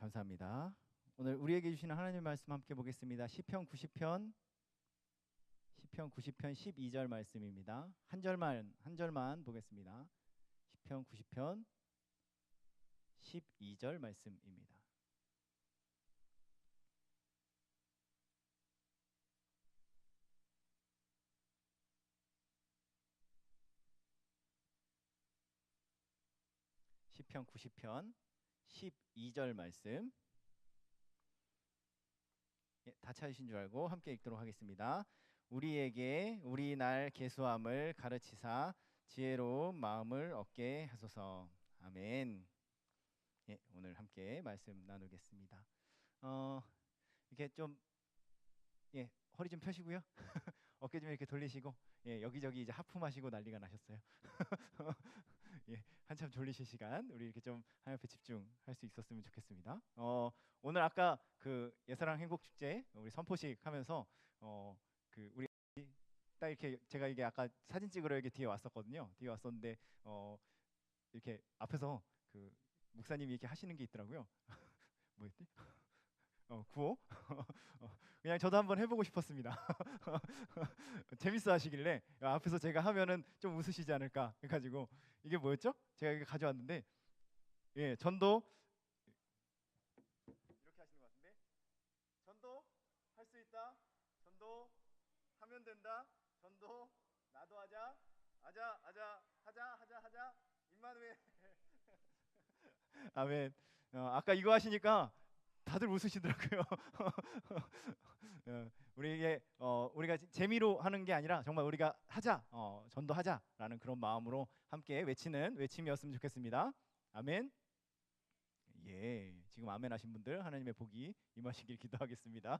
감사합니다. 오늘 우리에게 주시는 하나님의 말씀 함께 보겠습니다. 시편 90편 12절 말씀입니다. 한 절만 보겠습니다. 시편 90편 12절 말씀입니다. 시편 90편 12절 말씀. 다 찾으신 줄 알고 함께 읽도록 하겠습니다. 우리에게 우리 날 계수함을 가르치사 지혜로운 마음을 얻게 하소서. 아멘. 오늘 함께 말씀 나누겠습니다. 이렇게 좀 허리 좀 펴시고요. 어깨 좀 이렇게 돌리시고 여기저기 이제 하품하시고 난리가 나셨어요. 한참 졸리실 시간 우리 이렇게 좀 하나님 앞에 집중할 수 있었으면 좋겠습니다. 오늘 아까 그 예사랑 행복축제 우리 선포식 하면서 우리 딱 이렇게 제가 이게 아까 사진 찍으러 여기 뒤에 왔었거든요. 뒤에 왔었는데 이렇게 앞에서 그 목사님이 이렇게 하시는 게 있더라고요. 뭐였지? 구호? 그냥 저도 한번 해보고 싶었습니다. 재밌어 하시길래 앞에서 제가 하면은 좀 웃으시지 않을까 해가지고 이게 뭐였죠? 제가 이거 가져왔는데 전도 이렇게 하시는 것 같은데 전도 할 수 있다. 전도 하면 된다. 전도 나도 하자. 하자. 임마누엘. 아멘. 아까 이거 하시니까 다들 웃으시더라고요. 우리가 재미로 하는 게 아니라 정말 우리가 하자, 전도하자라는 그런 마음으로 함께 외치는 외침이었으면 좋겠습니다. 아멘. 지금 아멘 하신 분들 하나님의 복이 임하시길 기도하겠습니다.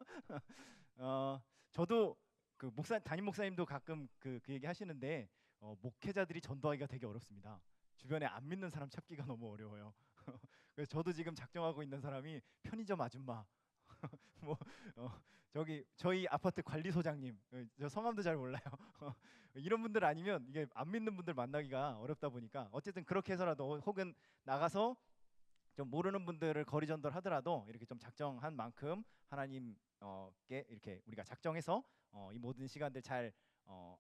저도 그 담임 목사님도 가끔 그 얘기 하시는데 목회자들이 전도하기가 되게 어렵습니다. 주변에 안 믿는 사람 찾기가 너무 어려워요. 그래서 저도 지금 작정하고 있는 사람이 편의점 아줌마, 저희 아파트 관리소장님, 저 성함도 잘 몰라요. 이런 분들 아니면 이게 안 믿는 분들 만나기가 어렵다 보니까 어쨌든 그렇게 해서라도 혹은 나가서 좀 모르는 분들을 거리 전도를 하더라도 이렇게 좀 작정한 만큼 하나님께 이렇게 우리가 작정해서 이 모든 시간들 잘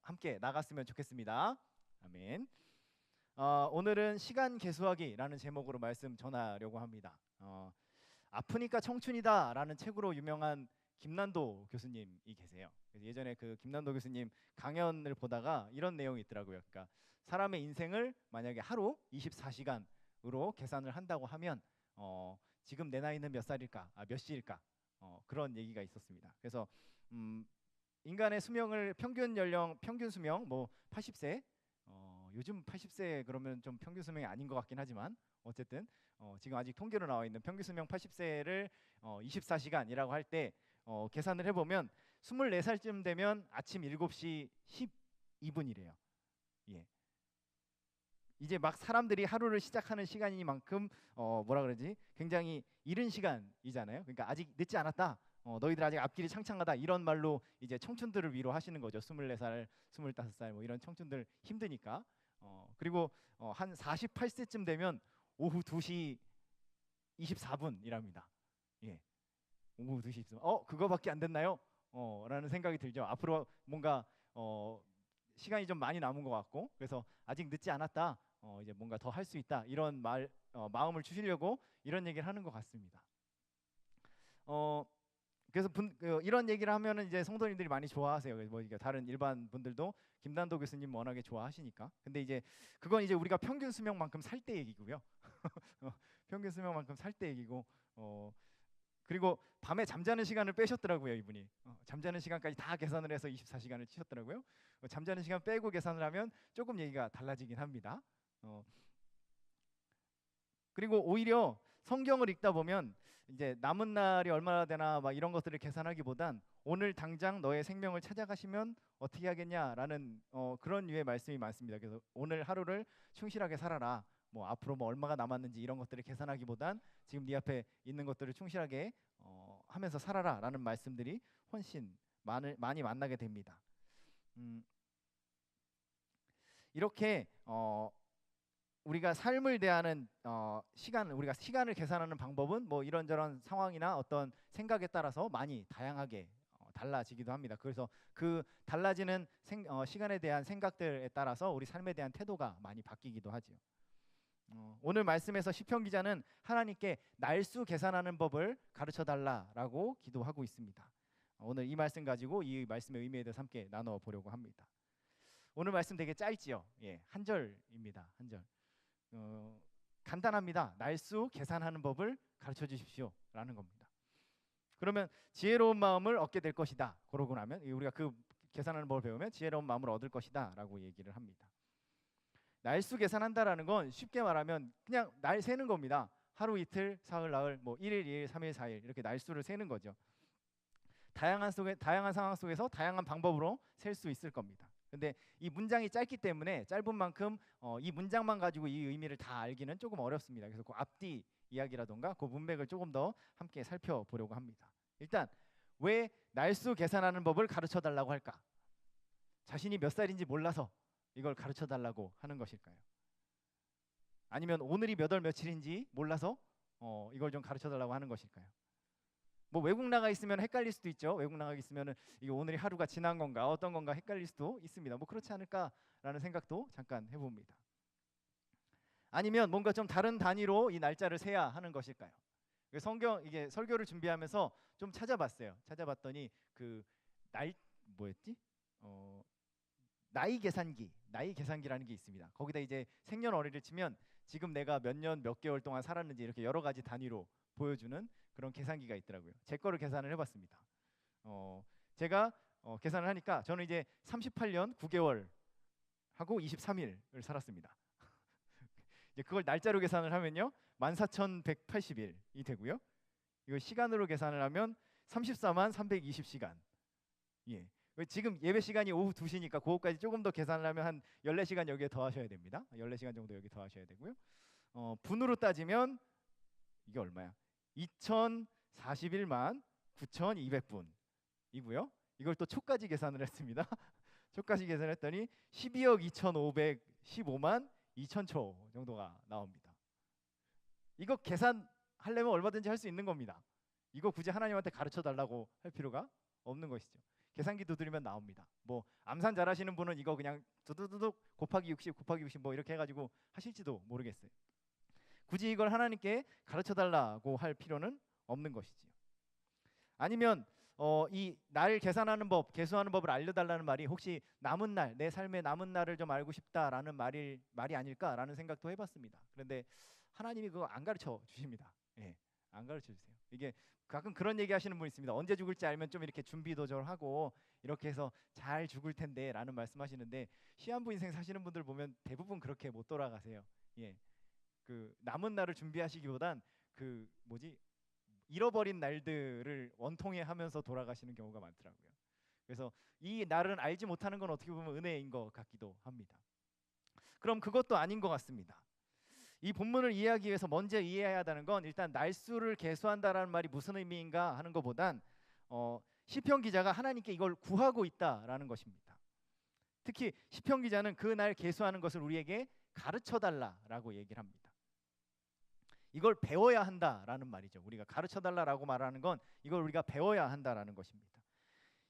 함께 나갔으면 좋겠습니다. 아멘. 오늘은 시간 계수하기라는 제목으로 말씀 전하려고 합니다. 아프니까 청춘이다라는 책으로 유명한 김난도 교수님이 계세요. 그래서 예전에 그 김난도 교수님 강연을 보다가 이런 내용이 있더라고요. 그러니까 사람의 인생을 만약에 하루 24시간으로 계산을 한다고 하면 지금 내 나이는 몇 살일까, 몇 시일까, 그런 얘기가 있었습니다. 그래서 인간의 수명을 평균 수명 뭐 80세. 요즘 80세 그러면 좀 평균 수명이 아닌 것 같긴 하지만 어쨌든 지금 아직 통계로 나와 있는 평균 수명 80세를 24시간이라고 할 때 계산을 해보면 24살쯤 되면 아침 7시 12분이래요. 이제 막 사람들이 하루를 시작하는 시간이만큼 뭐라 그러지? 굉장히 이른 시간이잖아요. 그러니까 아직 늦지 않았다. 너희들 아직 앞길이 창창하다 이런 말로 이제 청춘들을 위로하시는 거죠. 24살, 25살 뭐 이런 청춘들 힘드니까. 그리고 한 48세쯤 되면 오후 2시 24분이랍니다. 오후 2시 24분. 그거밖에 안 됐나요? 라는 생각이 들죠. 앞으로 뭔가 시간이 좀 많이 남은 것 같고 그래서 아직 늦지 않았다. 이제 뭔가 더 할 수 있다. 이런 마음을 주시려고 이런 얘기를 하는 것 같습니다. 그래서 이런 얘기를 하면은 이제 성도님들이 많이 좋아하세요. 뭐 다른 일반 분들도 김단도 교수님 워낙에 좋아하시니까. 근데 이제 그건 이제 우리가 평균 수명만큼 살 때 얘기고요. 평균 수명만큼 살 때 얘기고 그리고 밤에 잠자는 시간을 빼셨더라고요. 이분이 잠자는 시간까지 다 계산을 해서 24시간을 치셨더라고요. 잠자는 시간 빼고 계산을 하면 조금 얘기가 달라지긴 합니다. 그리고 오히려 성경을 읽다 보면 이제 남은 날이 얼마나 되나 막 이런 것들을 계산하기보단 오늘 당장 너의 생명을 찾아가시면 어떻게 하겠냐라는 그런 류의 말씀이 많습니다. 그래서 오늘 하루를 충실하게 살아라. 뭐 앞으로 뭐 얼마가 남았는지 이런 것들을 계산하기보단 지금 네 앞에 있는 것들을 충실하게 하면서 살아라라는 말씀들이 훨씬 많이 만나게 됩니다. 이렇게 우리가 삶을 대하는 우리가 시간을 계산하는 방법은 뭐 이런저런 상황이나 어떤 생각에 따라서 많이 다양하게 달라지기도 합니다. 그래서 그 달라지는 시간에 대한 생각들에 따라서 우리 삶에 대한 태도가 많이 바뀌기도 하죠. 오늘 말씀에서 시편 기자는 하나님께 날수 계산하는 법을 가르쳐 달라라고 기도하고 있습니다. 오늘 이 말씀 가지고 이 말씀의 의미에 대해서 함께 나눠 보려고 합니다. 오늘 말씀 되게 짧지요. 예, 한 절입니다. 한 절. 간단합니다. 날수 계산하는 법을 가르쳐 주십시오라는 겁니다. 그러면 지혜로운 마음을 얻게 될 것이다. 그러고 나면 우리가 그 계산하는 법을 배우면 지혜로운 마음을 얻을 것이다라고 얘기를 합니다. 날수 계산한다라는 건 쉽게 말하면 그냥 날 세는 겁니다. 하루, 이틀, 사흘, 나흘, 뭐 1일, 2일, 3일, 4일 이렇게 날수를 세는 거죠. 다양한 상황 속에서 다양한 방법으로 셀 수 있을 겁니다. 근데 이 문장이 짧기 때문에 짧은 만큼 이 문장만 가지고 이 의미를 다 알기는 조금 어렵습니다. 그래서 그 앞뒤 이야기라던가 그 문맥을 조금 더 함께 살펴보려고 합니다. 일단 왜 날수 계산하는 법을 가르쳐 달라고 할까? 자신이 몇 살인지 몰라서 이걸 가르쳐 달라고 하는 것일까요? 아니면 오늘이 몇 월 며칠인지 몰라서 이걸 좀 가르쳐 달라고 하는 것일까요? 뭐 외국 나가 있으면 헷갈릴 수도 있죠. 외국 나가 있으면은 이게 오늘이 하루가 지난 건가 어떤 건가 헷갈릴 수도 있습니다. 뭐 그렇지 않을까라는 생각도 잠깐 해봅니다. 아니면 뭔가 좀 다른 단위로 이 날짜를 세야 하는 것일까요? 이게 설교를 준비하면서 좀 찾아봤어요. 찾아봤더니 그 뭐였지? 나이 계산기라는 게 있습니다. 거기다 이제 생년월일을 치면 지금 내가 몇 년 몇 개월 동안 살았는지 이렇게 여러 가지 단위로 보여주는 그런 계산기가 있더라고요. 제 거를 계산을 해봤습니다. 제가 계산을 하니까 저는 이제 38년 9개월 하고 23일을 살았습니다. 이제 그걸 날짜로 계산을 하면요 14,180일이 되고요. 이거 시간으로 계산을 하면 34만 320시간. 예. 지금 예배 시간이 오후 2시니까 그거까지 조금 더 계산을 하면 한 14시간 여기에 더 하셔야 됩니다. 14시간 정도 여기 더 하셔야 되고요. 분으로 따지면 이게 얼마야? 2041만 9,200분이고요. 이걸 또 초까지 계산을 했습니다. 초까지 계산했더니 12억 2,515만 2,000초 정도가 나옵니다. 이거 계산하려면 얼마든지 할 수 있는 겁니다. 이거 굳이 하나님한테 가르쳐 달라고 할 필요가 없는 것이죠. 계산기 두드리면 나옵니다. 뭐 암산 잘하시는 분은 이거 그냥 두두두둑 곱하기 60 곱하기 60 뭐 이렇게 해가지고 하실지도 모르겠어요. 굳이 이걸 하나님께 가르쳐 달라고 할 필요는 없는 것이지요. 아니면 이 날 계산하는 법, 계수하는 법을 알려달라는 말이 혹시 남은 날, 내 삶의 남은 날을 좀 알고 싶다라는 말이 아닐까라는 생각도 해봤습니다. 그런데 하나님이 그거 안 가르쳐 주십니다. 예, 안 가르쳐 주세요. 이게 가끔 그런 얘기 하시는 분 있습니다. 언제 죽을지 알면 좀 이렇게 준비도 좀 하고 이렇게 해서 잘 죽을 텐데 라는 말씀하시는데 시한부 인생 사시는 분들 보면 대부분 그렇게 못 돌아가세요. 예, 그 남은 날을 준비하시기보단 그 잃어버린 날들을 원통해 하면서 돌아가시는 경우가 많더라고요. 그래서 이 날은 알지 못하는 건 어떻게 보면 은혜인 것 같기도 합니다. 그럼 그것도 아닌 것 같습니다. 이 본문을 이해하기 위해서 먼저 이해해야 하는 건 일단 날수를 계수한다라는 말이 무슨 의미인가 하는 것보단 시편 기자가 하나님께 이걸 구하고 있다라는 것입니다. 특히 시편 기자는 그 날 계수하는 것을 우리에게 가르쳐 달라라고 얘기를 합니다. 이걸 배워야 한다라는 말이죠. 우리가 가르쳐 달라라고 말하는 건 이걸 우리가 배워야 한다라는 것입니다.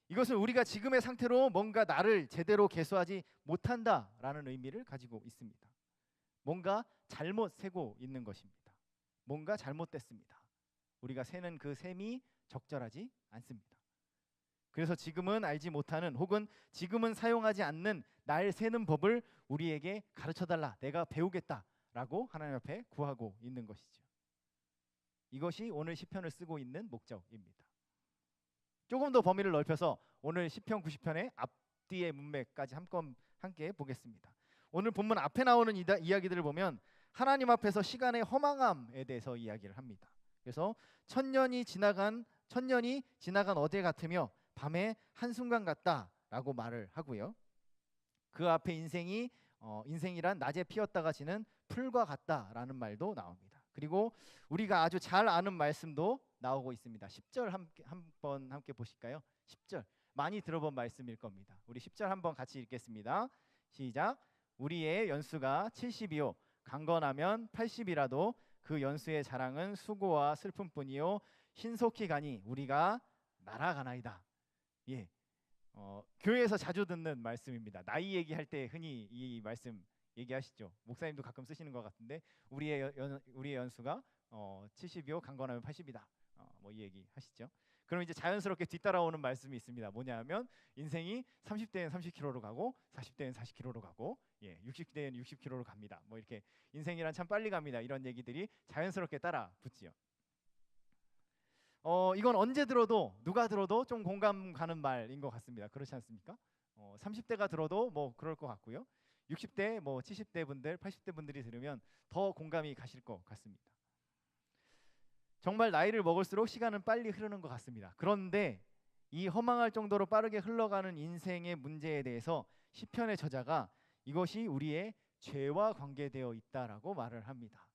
이것은 우리가 지금의 상태로 뭔가 나를 제대로 계수하지 못한다라는 의미를 가지고 있습니다. 뭔가 잘못 세고 있는 것입니다. 뭔가 잘못됐습니다. 우리가 세는 그 셈이 적절하지 않습니다. 그래서 지금은 알지 못하는 혹은 지금은 사용하지 않는 날 세는 법을 우리에게 가르쳐달라, 내가 배우겠다라고 하나님 앞에 구하고 있는 것이죠. 이것이 오늘 시편을 쓰고 있는 목적입니다. 조금 더 범위를 넓혀서 오늘 시편 90편의 앞뒤의 문맥까지 함께 보겠습니다. 오늘 본문 앞에 나오는 이야기들을 보면 하나님 앞에서 시간의 허망함에 대해서 이야기를 합니다. 그래서 천년이 지나간 어제 같으며 밤의 한순간 같다라고 말을 하고요. 그 앞에 인생이란 낮에 피었다가 지는 풀과 같다라는 말도 나옵니다. 그리고 우리가 아주 잘 아는 말씀도 나오고 있습니다. 10절 한번 함께 보실까요? 10절 많이 들어본 말씀일 겁니다. 우리 10절 한번 같이 읽겠습니다. 시작. 우리의 연수가 70이요 강건하면 80이라도 그 연수의 자랑은 수고와 슬픔뿐이요 신속히 가니 우리가 날아가나이다. 예, 교회에서 자주 듣는 말씀입니다. 나이 얘기할 때 흔히 이 말씀 얘기하시죠. 목사님도 가끔 쓰시는 것 같은데 우리의 연수가 70이요 강건하면 80이다. 뭐 이 얘기 하시죠. 그럼 이제 자연스럽게 뒤따라오는 말씀이 있습니다. 뭐냐면 인생이 30대엔 30km로 가고 40대엔 40km로 가고 60대엔 60km로 갑니다. 뭐 이렇게 인생이란 참 빨리 갑니다. 이런 얘기들이 자연스럽게 따라 붙지요. 이건 언제 들어도 누가 들어도 좀 공감 가는 말인 것 같습니다. 그렇지 않습니까? 30대가 들어도 뭐 그럴 것 같고요. 60대, 뭐 70대 분들, 80대 분들이 들으면 더 공감이 가실 것 같습니다. 정말 나이를 먹을수록 시간은 빨리 흐르는 것 같습니다. 그런데 이 허망할 정도로 빠르게 흘러가는 인생의 문제에 대해서 시편의 저자가 이것이 우리의 죄와 관계되어 있다라고 말을 합니다.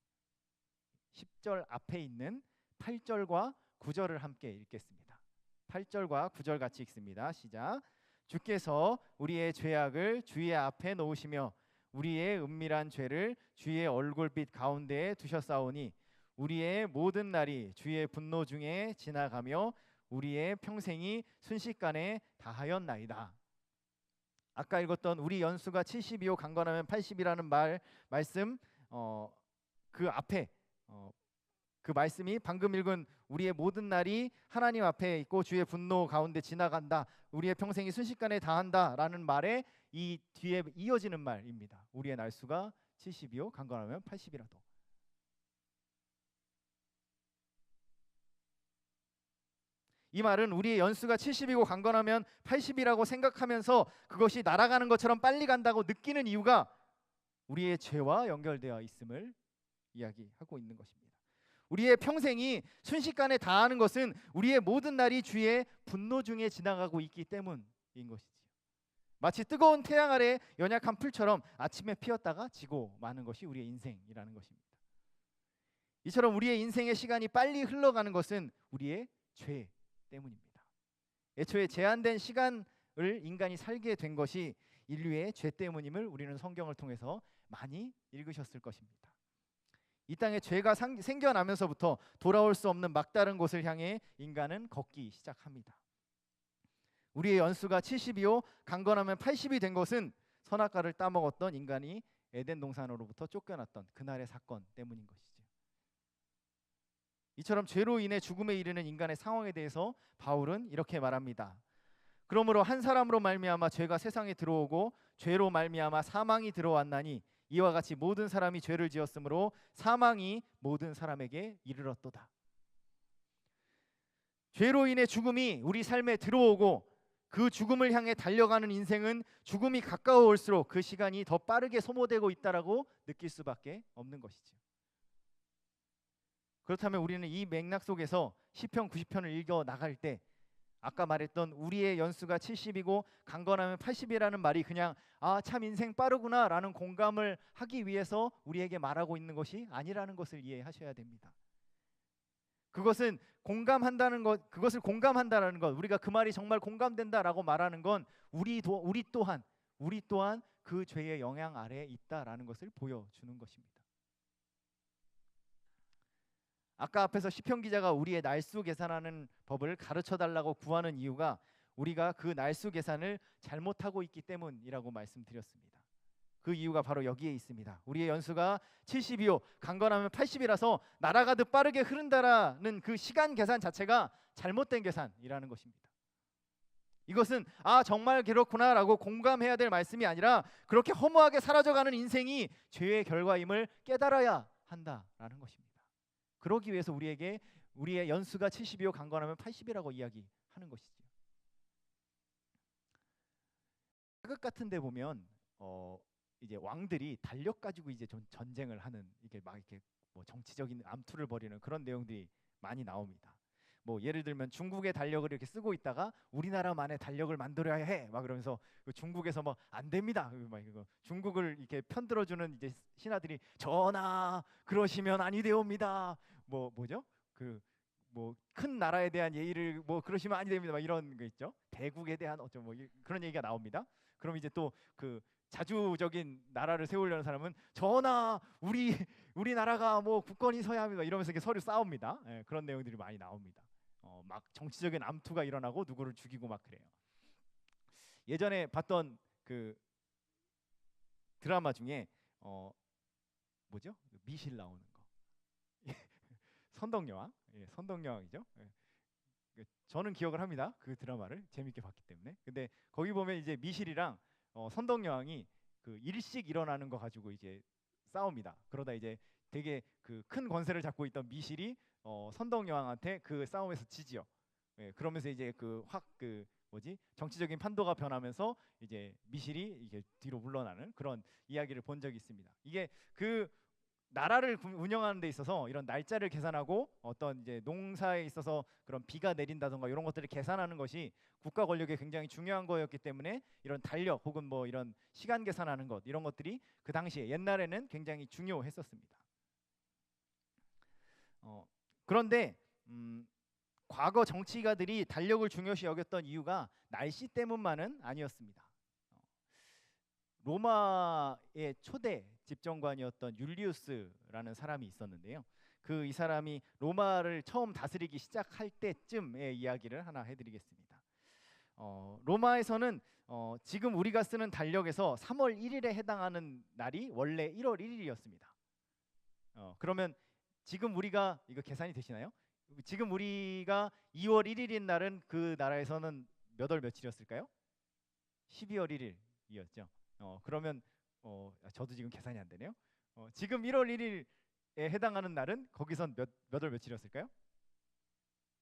10절 앞에 있는 8절과 9절을 함께 읽겠습니다. 8절과 9절 같이 읽습니다. 시작. 주께서 우리의 죄악을 주의 앞에 놓으시며 우리의 은밀한 죄를 주의 얼굴빛 가운데에 두셨사오니 우리의 모든 날이 주의 분노 중에 지나가며 우리의 평생이 순식간에 다하였나이다. 아까 읽었던 우리 연수가 70이요 강건하면 80이라는 말씀 그 앞에 그 말씀이 방금 읽은 우리의 모든 날이 하나님 앞에 있고 주의 분노 가운데 지나간다. 우리의 평생이 순식간에 다한다라는 말에 이 뒤에 이어지는 말입니다. 우리의 날수가 70이요 강건하면 80이라도. 이 말은 우리의 연수가 70이고 강건하면 80이라고 생각하면서 그것이 날아가는 것처럼 빨리 간다고 느끼는 이유가 우리의 죄와 연결되어 있음을 이야기하고 있는 것입니다. 우리의 평생이 순식간에 다하는 것은 우리의 모든 날이 주의 분노 중에 지나가고 있기 때문인 것이지요. 마치 뜨거운 태양 아래 연약한 풀처럼 아침에 피었다가 지고 마는 것이 우리의 인생이라는 것입니다. 이처럼 우리의 인생의 시간이 빨리 흘러가는 것은 우리의 죄 때문입니다. 애초에 제한된 시간을 인간이 살게 된 것이 인류의 죄 때문임을 우리는 성경을 통해서 많이 읽으셨을 것입니다. 이 땅에 죄가 생겨나면서부터 돌아올 수 없는 막다른 곳을 향해 인간은 걷기 시작합니다. 우리의 연수가 70이요 강건하면 80이 된 것은 선악과를 따먹었던 인간이 에덴 동산으로부터 쫓겨났던 그날의 사건 때문인 것이죠. 이처럼 죄로 인해 죽음에 이르는 인간의 상황에 대해서 바울은 이렇게 말합니다. 그러므로 한 사람으로 말미암아 죄가 세상에 들어오고 죄로 말미암아 사망이 들어왔나니 이와 같이 모든 사람이 죄를 지었으므로 사망이 모든 사람에게 이르렀도다. 죄로 인해 죽음이 우리 삶에 들어오고 그 죽음을 향해 달려가는 인생은 죽음이 가까워올수록 그 시간이 더 빠르게 소모되고 있다라고 느낄 수밖에 없는 것이죠. 그렇다면 우리는 이 맥락 속에서 시편 90편을 읽어 나갈 때 아까 말했던 우리의 연수가 70이고 강건하면 80이라는 말이 그냥 참 인생 빠르구나 라는 공감을 하기 위해서 우리에게 말하고 있는 것이 아니라는 것을 이해하셔야 됩니다. 그것은 공감한다는 것, 그것을 공감한다라는 것, 우리가 그 말이 정말 공감된다라고 말하는 건 우리 또한 그 죄의 영향 아래에 있다라는 것을 보여주는 것입니다. 아까 앞에서 시편 기자가 우리의 날수 계산하는 법을 가르쳐 달라고 구하는 이유가 우리가 그 날수 계산을 잘못하고 있기 때문이라고 말씀드렸습니다. 그 이유가 바로 여기에 있습니다. 우리의 연수가 70이요 강건하면 80이라서 날아가듯 빠르게 흐른다라는 그 시간 계산 자체가 잘못된 계산이라는 것입니다. 이것은 정말 그렇구나라고 공감해야 될 말씀이 아니라 그렇게 허무하게 사라져가는 인생이 죄의 결과임을 깨달아야 한다라는 것입니다. 그러기 위해서 우리의 연수가 70이요 강건하면 80이라고 이야기하는 것이죠. 사극 같은 데 보면 이제 왕들이 달력 가지고 이제 전쟁을 하는 이게 막 이렇게 뭐 정치적인 암투를 벌이는 그런 내용들이 많이 나옵니다. 뭐 예를 들면 중국의 달력을 이렇게 쓰고 있다가 우리나라만의 달력을 만들어야 해 막 그러면서 중국에서 뭐 안 됩니다 막 이거 중국을 이렇게 편들어주는 이제 신하들이 전하 그러시면 아니 되옵니다 뭐죠 뭐 큰 나라에 대한 예의를 뭐 그러시면 아니 됩니다 막 이런 거 있죠. 대국에 대한 어쩌 뭐 그런 얘기가 나옵니다. 그럼 이제 또 그 자주적인 나라를 세우려는 사람은 전하 우리 나라가 뭐 국권이 서야 합니다 이러면서 이렇게 서로 싸웁니다. 예, 그런 내용들이 많이 나옵니다. 막 정치적인 암투가 일어나고 누구를 죽이고 막 그래요. 예전에 봤던 그 드라마 중에 뭐죠? 미실 나오는 거 선덕여왕, 예, 선덕여왕이죠. 예. 저는 기억을 합니다. 그 드라마를 재밌게 봤기 때문에. 근데 거기 보면 이제 미실이랑 선덕여왕이 그 일식 일어나는 거 가지고 이제 싸웁니다. 그러다 이제 되게 그 큰 권세를 잡고 있던 미실이 선덕여왕한테 그 싸움에서 지지요. 예, 그러면서 이제 그 뭐지 정치적인 판도가 변하면서 이제 미실이 이게 뒤로 물러나는 그런 이야기를 본 적이 있습니다. 이게 그 나라를 운영하는 데 있어서 이런 날짜를 계산하고 어떤 이제 농사에 있어서 그런 비가 내린다던가 이런 것들을 계산하는 것이 국가 권력에 굉장히 중요한 거였기 때문에 이런 달력 혹은 뭐 이런 시간 계산하는 것 이런 것들이 그 당시에 옛날에는 굉장히 중요했었습니다. 그런데 과거 정치가들이 달력을 중요시 여겼던 이유가 날씨 때문만은 아니었습니다. 로마의 초대 집정관이었던 율리우스라는 사람이 있었는데요. 이 사람이 로마를 처음 다스리기 시작할 때쯤의 이야기를 하나 해드리겠습니다. 로마에서는 지금 우리가 쓰는 달력에서 3월 1일에 해당하는 날이 원래 1월 1일이었습니다. 그러면 지금 우리가 이거 계산이 되시나요? 지금 우리가 2월 1일인 날은 그 나라에서는 몇 월 며칠이었을까요? 12월 1일이었죠. 그러면 저도 지금 계산이 안 되네요. 지금 1월 1일에 해당하는 날은 거기선 몇 월 며칠이었을까요?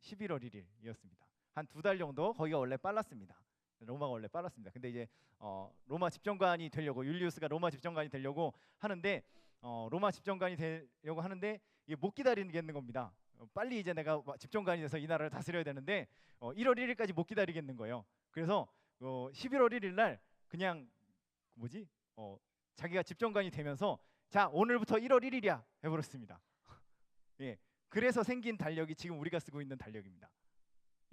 11월 1일이었습니다. 한 2달 정도 거기가 원래 빨랐습니다. 로마가 원래 빨랐습니다. 근데 이제 로마 집정관이 되려고 율리우스가 로마 집정관이 되려고 하는데 로마 집정관이 되려고 하는데 이게 못 기다리겠는 겁니다. 빨리 이제 내가 집정관이 돼서 이 나라를 다스려야 되는데 1월 1일까지 못 기다리겠는 거예요. 그래서 11월 1일 날 그냥 뭐지? 자기가 집정관이 되면서 자 오늘부터 1월 1일이야 해버렸습니다. 예, 그래서 생긴 달력이 지금 우리가 쓰고 있는 달력입니다.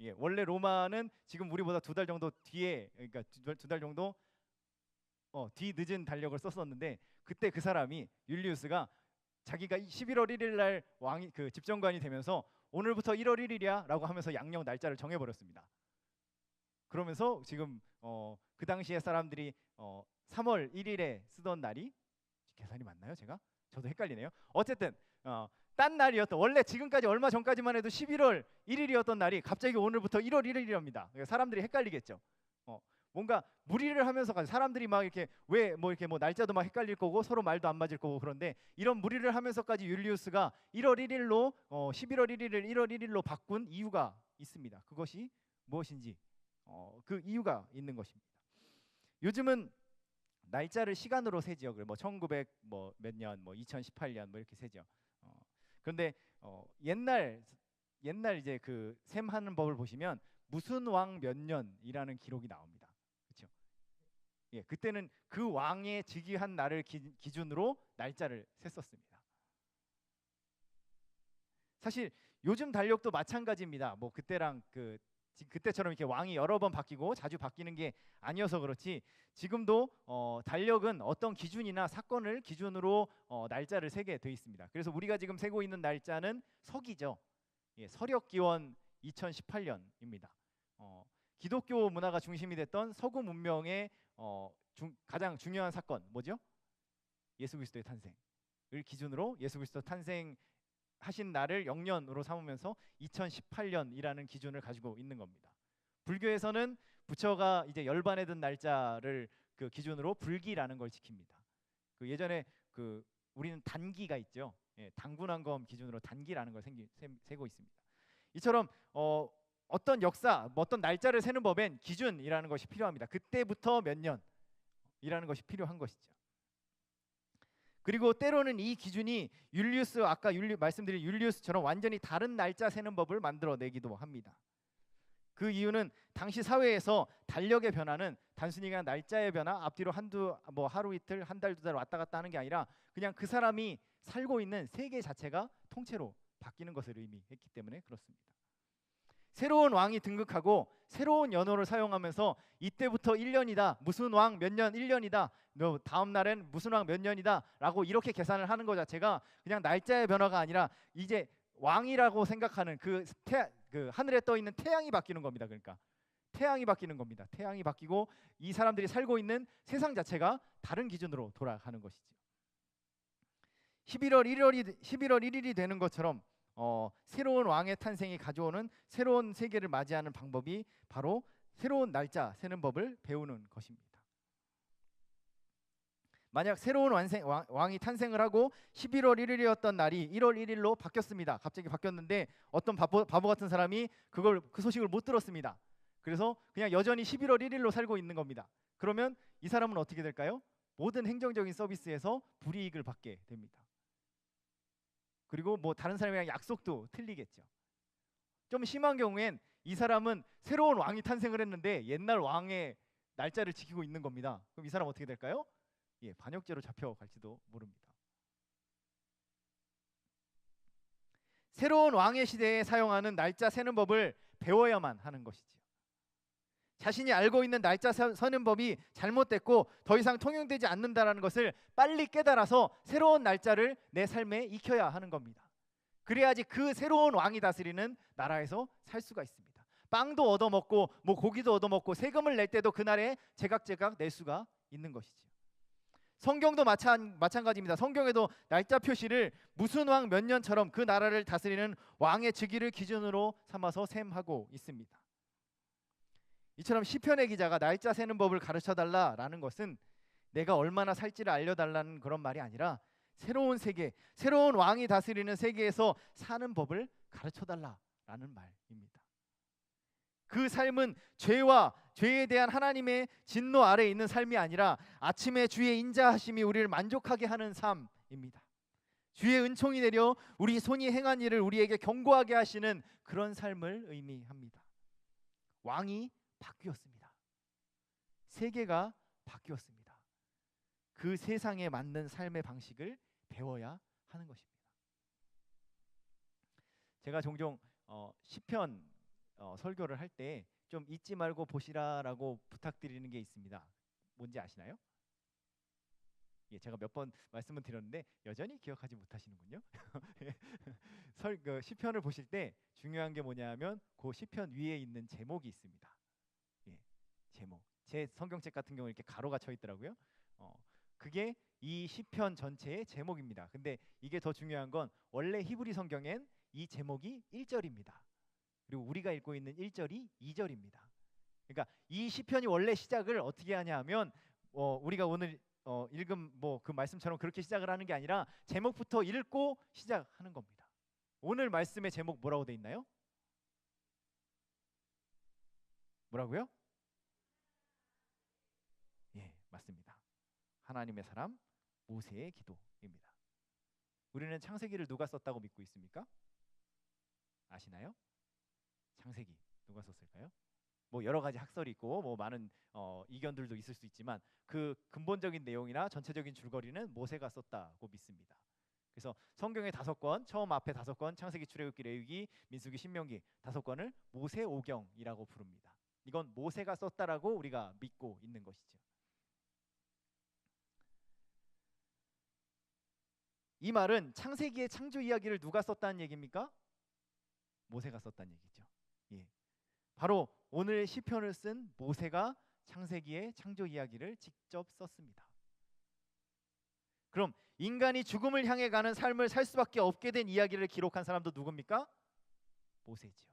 예, 원래 로마는 지금 우리보다 2달 정도 뒤에 그러니까 2달 정도 뒤 늦은 달력을 썼었는데 그때 그 사람이 율리우스가 자기가 11월 1일 날 왕이 그 집정관이 되면서 오늘부터 1월 1일이야라고 하면서 양력 날짜를 정해버렸습니다. 그러면서 지금 그 당시에 사람들이 3월 1일에 쓰던 날이 계산이 맞나요? 저도 헷갈리네요. 어쨌든 딴 날이었던 원래 지금까지 얼마 전까지만 해도 11월 1일이었던 날이 갑자기 오늘부터 1월 1일이랍니다. 사람들이 헷갈리겠죠. 뭔가 무리를 하면서 사람들이 막 이렇게 왜 뭐 이렇게 뭐 날짜도 막 헷갈릴 거고 서로 말도 안 맞을 거고 그런데 이런 무리를 하면서까지 율리우스가 1월 1일로 11월 1일을 1월 1일로 바꾼 이유가 있습니다. 그것이 무엇인지 그 이유가 있는 것입니다. 요즘은 날짜를 시간으로 세지요. 뭐 1900 뭐 몇 년, 뭐 2018년 뭐 이렇게 세죠. 그런데 옛날 이제 그 셈하는 법을 보시면 무슨 왕 몇 년이라는 기록이 나옵니다. 그렇죠? 예, 그때는 그 왕의 즉위한 날을 기준으로 날짜를 셌었습니다. 사실 요즘 달력도 마찬가지입니다. 뭐 그때랑 그때처럼 이렇게 왕이 여러 번 바뀌고 자주 바뀌는 게 아니어서 그렇지 지금도 달력은 어떤 기준이나 사건을 기준으로 날짜를 세게 돼 있습니다. 그래서 우리가 지금 세고 있는 날짜는 서기죠. 예, 서력기원 2018년입니다. 기독교 문화가 중심이 됐던 서구 문명의 가장 중요한 사건 뭐죠? 예수 그리스도의 탄생을 기준으로 예수 그리스도 탄생하신 날을 영년으로 삼으면서 2018년이라는 기준을 가지고 있는 겁니다. 불교에서는 부처가 이제 열반에 든 날짜를 그 기준으로 불기라는 걸 지킵니다. 그 예전에 우리는 단기가 있죠. 예, 당군한검 기준으로 단기라는 걸 세고 있습니다. 이처럼 어떤 역사, 어떤 날짜를 세는 법엔 기준이라는 것이 필요합니다. 그때부터 몇 년이라는 것이 필요한 것이죠. 그리고 때로는 이 기준이 아까 말씀드린 율리우스처럼 완전히 다른 날짜 세는 법을 만들어내기도 합니다. 그 이유는 당시 사회에서 달력의 변화는 단순히 그냥 날짜의 변화, 앞뒤로 하루 이틀, 한 달, 2달 왔다 갔다 하는 게 아니라 그냥 그 사람이 살고 있는 세계 자체가 통째로 바뀌는 것을 의미했기 때문에 그렇습니다. 새로운 왕이 등극하고 새로운 연호를 사용하면서 이때부터 1년이다. 무슨 왕 몇 년 1년이다. 너 다음 날엔 무슨 왕 몇 년이다. 라고 이렇게 계산을 하는 것 자체가 그냥 날짜의 변화가 아니라 이제 왕이라고 생각하는 그 하늘에 떠 있는 태양이 바뀌는 겁니다. 그러니까 태양이 바뀌는 겁니다. 태양이 바뀌고 이 사람들이 살고 있는 세상 자체가 다른 기준으로 돌아가는 것이죠. 11월 1일이 되는 것처럼 새로운 왕의 탄생이 가져오는 새로운 세계를 맞이하는 방법이 바로 새로운 날짜 세는 법을 배우는 것입니다. 만약 새로운 왕이 탄생을 하고 11월 1일이었던 날이 1월 1일로 바뀌었습니다. 갑자기 바뀌었는데 어떤 바보 같은 사람이 그 소식을 못 들었습니다. 그래서 그냥 여전히 11월 1일로 살고 있는 겁니다. 그러면 이 사람은 어떻게 될까요? 모든 행정적인 서비스에서 불이익을 받게 됩니다. 그리고 뭐 다른 사람이랑 약속도 틀리겠죠. 좀 심한 경우엔 이 사람은 새로운 왕이 탄생을 했는데 옛날 왕의 날짜를 지키고 있는 겁니다. 그럼 이 사람 어떻게 될까요? 예, 반역죄로 잡혀갈지도 모릅니다. 새로운 왕의 시대에 사용하는 날짜 세는 법을 배워야만 하는 것이죠. 자신이 알고 있는 날짜 서는 법이 잘못됐고 더 이상 통용되지 않는다는 것을 빨리 깨달아서 새로운 날짜를 내 삶에 익혀야 하는 겁니다. 그래야지 그 새로운 왕이 다스리는 나라에서 살 수가 있습니다. 빵도 얻어먹고 뭐 고기도 얻어먹고 세금을 낼 때도 그날에 제각제각 낼 수가 있는 것이죠. 성경도 마찬가지입니다. 성경에도 날짜 표시를 무슨 왕 몇 년처럼 그 나라를 다스리는 왕의 즉위를 기준으로 삼아서 셈하고 있습니다. 이처럼 시편의 기자가 날짜 세는 법을 가르쳐달라라는 것은 내가 얼마나 살지를 알려달라는 그런 말이 아니라 새로운 세계, 새로운 왕이 다스리는 세계에서 사는 법을 가르쳐달라라는 말입니다. 그 삶은 죄와 죄에 대한 하나님의 진노 아래에 있는 삶이 아니라 아침에 주의 인자하심이 우리를 만족하게 하는 삶입니다. 주의 은총이 내려 우리 손이 행한 일을 우리에게 경고하게 하시는 그런 삶을 의미합니다. 왕이 바뀌었습니다. 세계가 바뀌었습니다. 그 세상에 맞는 삶의 방식을 배워야 하는 것입니다. 제가 종종 시편 설교를 할 때 좀 잊지 말고 보시라라고 부탁드리는 게 있습니다. 뭔지 아시나요? 예, 제가 몇 번 말씀을 드렸는데 여전히 기억하지 못하시는군요. 시편을 보실 때 중요한 게 뭐냐면 그 시편 위에 있는 제목이 있습니다. 예, 제목. 제 성경책 같은 경우 이렇게 가로가 쳐 있더라고요. 그게 이 시편 전체의 제목입니다. 근데 이게 더 중요한 건 원래 히브리 성경엔 이 제목이 1절입니다. 그리고 우리가 읽고 있는 1절이 2절입니다. 그러니까 이 시편이 원래 시작을 어떻게 하냐면 우리가 오늘 읽은 뭐 그 말씀처럼 그렇게 시작을 하는 게 아니라 제목부터 읽고 시작하는 겁니다. 오늘 말씀의 제목 뭐라고 돼 있나요? 뭐라고요? 예, 맞습니다. 하나님의 사람 모세의 기도입니다. 우리는 창세기를 누가 썼다고 믿고 있습니까? 아시나요? 창세기 누가 썼을까요? 뭐 여러 가지 학설이 있고 뭐 많은 이견들도 있을 수 있지만 그 근본적인 내용이나 전체적인 줄거리는 모세가 썼다고 믿습니다. 그래서 성경의 5권, 처음 앞에 5권, 창세기, 출애굽기, 레위기, 민수기, 신명기 5권을 모세오경이라고 부릅니다. 이건 모세가 썼다라고 우리가 믿고 있는 것이죠. 이 말은 창세기의 창조 이야기를 누가 썼다는 얘기입니까? 모세가 썼다는 얘기죠. 예. 바로 오늘 시편을 쓴 모세가 창세기의 창조 이야기를 직접 썼습니다. 그럼 인간이 죽음을 향해 가는 삶을 살 수밖에 없게 된 이야기를 기록한 사람도 누굽니까? 모세지요.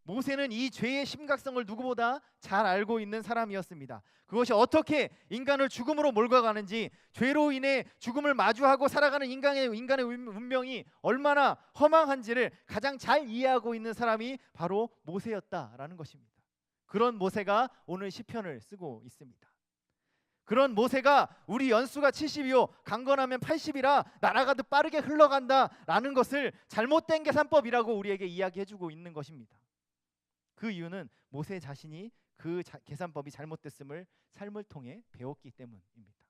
모세는 이 죄의 심각성을 누구보다 잘 알고 있는 사람이었습니다. 그것이 어떻게 인간을 죽음으로 몰고 가는지, 죄로 인해 죽음을 마주하고 살아가는 인간의 운명이 얼마나 허망한지를 가장 잘 이해하고 있는 사람이 바로 모세였다라는 것입니다. 그런 모세가 오늘 시편을 쓰고 있습니다. 그런 모세가 우리 연수가 70이요 강건하면 80이라 나라가 더 빠르게 흘러간다라는 것을 잘못된 계산법이라고 우리에게 이야기해주고 있는 것입니다. 그 이유는 모세 자신이 그 계산법이 잘못됐음을 삶을 통해 배웠기 때문입니다.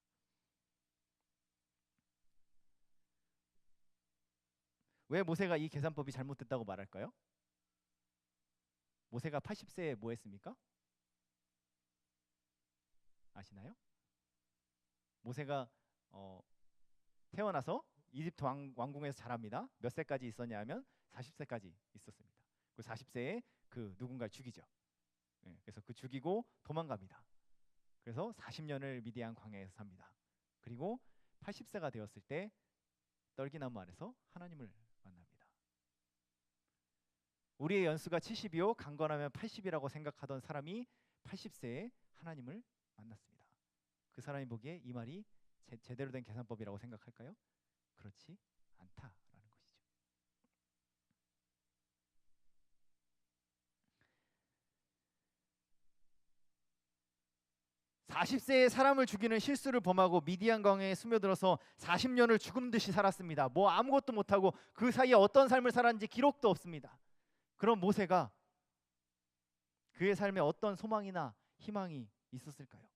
왜 모세가 이 계산법이 잘못됐다고 말할까요? 모세가 80세에 뭐 했습니까? 아시나요? 모세가 태어나서 이집트 왕궁에서 자랍니다. 몇 세까지 있었냐 하면 40세까지 있었습니다. 그 40세에 그 누군가를 죽이죠. 그래서 그 죽이고 도망갑니다. 그래서 40년을 미디안 광야에서 삽니다. 그리고 80세가 되었을 때 떨기나무 아래서 하나님을 만납니다. 우리의 연수가 70이요 강건하면 80이라고 생각하던 사람이 80세에 하나님을 만났습니다. 그 사람이 보기에 이 말이 제대로 된 계산법이라고 생각할까요? 그렇지 않다라는 것이죠. 40세에 사람을 죽이는 실수를 범하고 미디안 광야에 스며들어서 40년을 죽음 듯이 살았습니다. 뭐 아무것도 못하고 그 사이에 어떤 삶을 살았는지 기록도 없습니다. 그럼 모세가 그의 삶에 어떤 소망이나 희망이 있었을까요?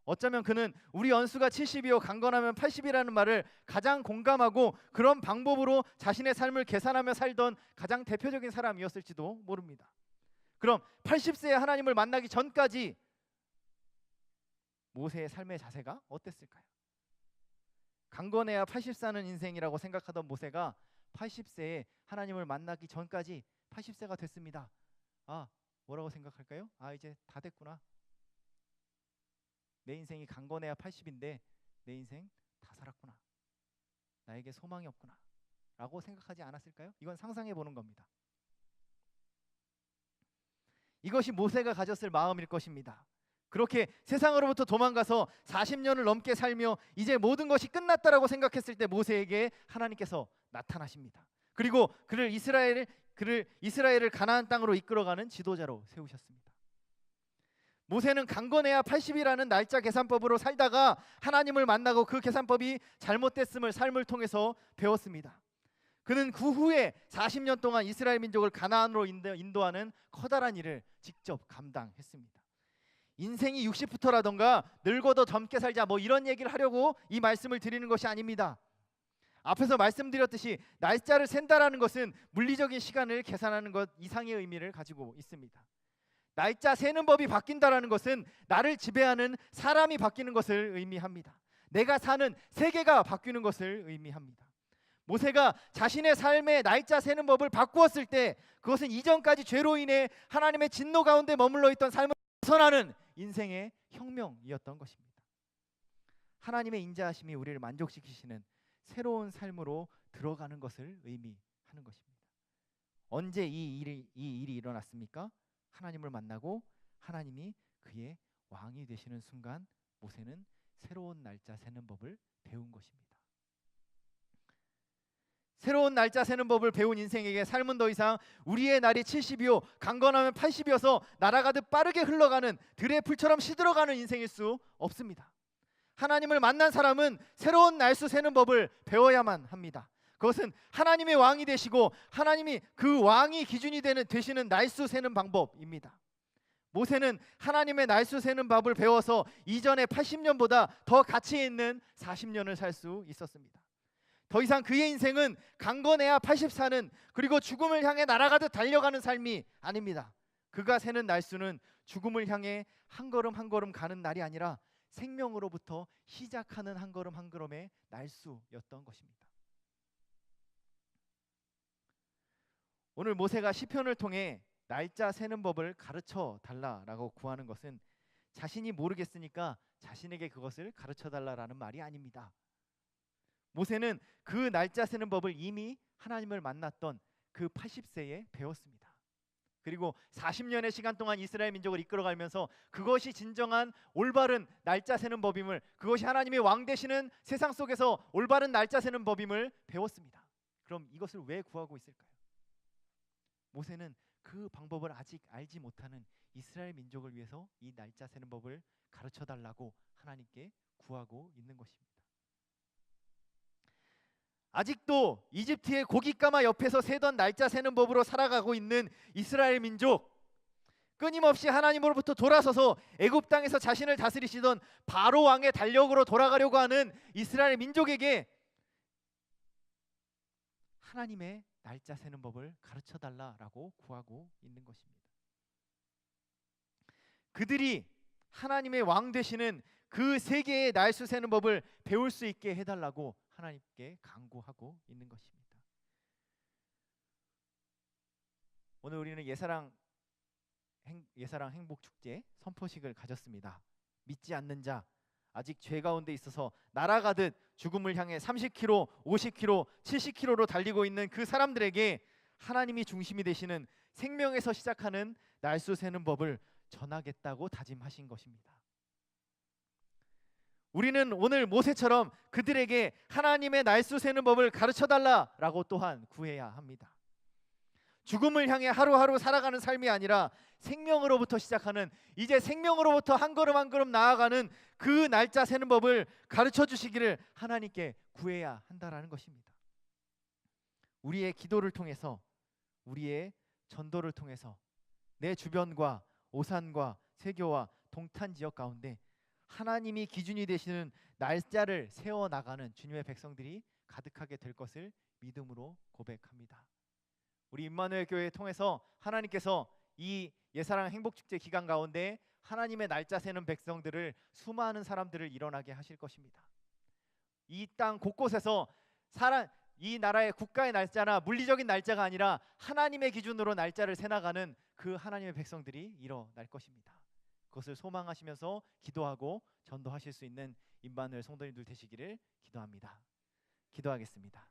어쩌면 그는 우리 연수가 70이요 강건하면 80이라는 말을 가장 공감하고 그런 방법으로 자신의 삶을 계산하며 살던 가장 대표적인 사람이었을지도 모릅니다. 그럼 80세에 하나님을 만나기 전까지 모세의 삶의 자세가 어땠을까요? 강건해야 80사는 인생이라고 생각하던 모세가 80세에 하나님을 만나기 전까지 80세가 됐습니다. 뭐라고 생각할까요? 이제 다 됐구나. 내 인생이 강건해야 80인데 내 인생 다 살았구나. 나에게 소망이 없구나 라고 생각하지 않았을까요? 이건 상상해 보는 겁니다. 이것이 모세가 가졌을 마음일 것입니다. 그렇게 세상으로부터 도망가서 40년을 넘게 살며 이제 모든 것이 끝났다라고 생각했을 때 모세에게 하나님께서 나타나십니다. 그리고 그를 이스라엘을 가나안 땅으로 이끌어가는 지도자로 세우셨습니다. 모세는 강건해야 80이라는 날짜 계산법으로 살다가 하나님을 만나고 그 계산법이 잘못됐음을 삶을 통해서 배웠습니다. 그는 그 후에 40년 동안 이스라엘 민족을 가나안으로 인도하는 커다란 일을 직접 감당했습니다. 인생이 60부터라던가 늙어도 젊게 살자 뭐 이런 얘기를 하려고 이 말씀을 드리는 것이 아닙니다. 앞에서 말씀드렸듯이 날짜를 센다라는 것은 물리적인 시간을 계산하는 것 이상의 의미를 가지고 있습니다. 날짜 세는 법이 바뀐다라는 것은 나를 지배하는 사람이 바뀌는 것을 의미합니다. 내가 사는 세계가 바뀌는 것을 의미합니다. 모세가 자신의 삶의 날짜 세는 법을 바꾸었을 때 그것은 이전까지 죄로 인해 하나님의 진노 가운데 머물러 있던 삶을 벗어나는 인생의 혁명이었던 것입니다. 하나님의 인자하심이 우리를 만족시키시는 새로운 삶으로 들어가는 것을 의미하는 것입니다. 언제 이 일이 일어났습니까? 하나님을 만나고 하나님이 그의 왕이 되시는 순간 모세는 새로운 날짜 세는 법을 배운 것입니다. 새로운 날짜 세는 법을 배운 인생에게 삶은 더 이상 우리의 날이 70이요 강건하면 80이어서 날아가듯 빠르게 흘러가는 들의 풀처럼 시들어가는 인생일 수 없습니다. 하나님을 만난 사람은 새로운 날수 세는 법을 배워야만 합니다. 그것은 하나님의 왕이 되시고 하나님이 그 왕이 기준이 되시는 날수 세는 방법입니다. 모세는 하나님의 날수 세는 법을 배워서 이전의 80년보다 더 가치 있는 40년을 살 수 있었습니다. 더 이상 그의 인생은 강건해야 80사는 그리고 죽음을 향해 날아가듯 달려가는 삶이 아닙니다. 그가 세는 날수는 죽음을 향해 한 걸음 한 걸음 가는 날이 아니라 생명으로부터 시작하는 한 걸음 한 걸음의 날수였던 것입니다. 오늘 모세가 시편을 통해 날짜 세는 법을 가르쳐 달라라고 구하는 것은 자신이 모르겠으니까 자신에게 그것을 가르쳐 달라라는 말이 아닙니다. 모세는 그 날짜 세는 법을 이미 하나님을 만났던 그 80세에 배웠습니다. 그리고 40년의 시간 동안 이스라엘 민족을 이끌어가면서 그것이 진정한 올바른 날짜 세는 법임을, 그것이 하나님의 왕 되시는 세상 속에서 올바른 날짜 세는 법임을 배웠습니다. 그럼 이것을 왜 구하고 있을까요? 모세는 그 방법을 아직 알지 못하는 이스라엘 민족을 위해서 이 날짜 세는 법을 가르쳐 달라고 하나님께 구하고 있는 것입니다. 아직도 이집트의 고깃가마 옆에서 세던 날짜 세는 법으로 살아가고 있는 이스라엘 민족, 끊임없이 하나님으로부터 돌아서서 애굽 땅에서 자신을 다스리시던 바로 왕의 달력으로 돌아가려고 하는 이스라엘 민족에게 하나님의 날짜 세는 법을 가르쳐 달라라고 구하고 있는 것입니다. 그들이 하나님의 왕 되시는 그 세계의 날수 세는 법을 배울 수 있게 해달라고 하나님께 간구하고 있는 것입니다. 오늘 우리는 예사랑 행복축제 선포식을 가졌습니다. 믿지 않는 자, 아직 죄 가운데 있어서 날아가듯 죽음을 향해 30km, 50km, 70km로 달리고 있는 그 사람들에게 하나님이 중심이 되시는 생명에서 시작하는 날수 세는 법을 전하겠다고 다짐하신 것입니다. 우리는 오늘 모세처럼 그들에게 하나님의 날수 세는 법을 가르쳐달라라고 또한 구해야 합니다. 죽음을 향해 하루하루 살아가는 삶이 아니라 생명으로부터 시작하는, 이제 생명으로부터 한 걸음 한 걸음 나아가는 그 날짜 세는 법을 가르쳐 주시기를 하나님께 구해야 한다라는 것입니다. 우리의 기도를 통해서, 우리의 전도를 통해서 내 주변과 오산과 세교와 동탄 지역 가운데 하나님이 기준이 되시는 날짜를 세워나가는 주님의 백성들이 가득하게 될 것을 믿음으로 고백합니다. 우리 임마누엘 교회 통해서 하나님께서 이 예사랑 행복축제 기간 가운데 하나님의 날짜 세는 백성들을, 수많은 사람들을 일어나게 하실 것입니다. 이 땅 곳곳에서 이 나라의 국가의 날짜나 물리적인 날짜가 아니라 하나님의 기준으로 날짜를 세나가는 그 하나님의 백성들이 일어날 것입니다. 그것을 소망하시면서 기도하고 전도하실 수 있는 임마누엘 성도님들 되시기를 기도합니다. 기도하겠습니다.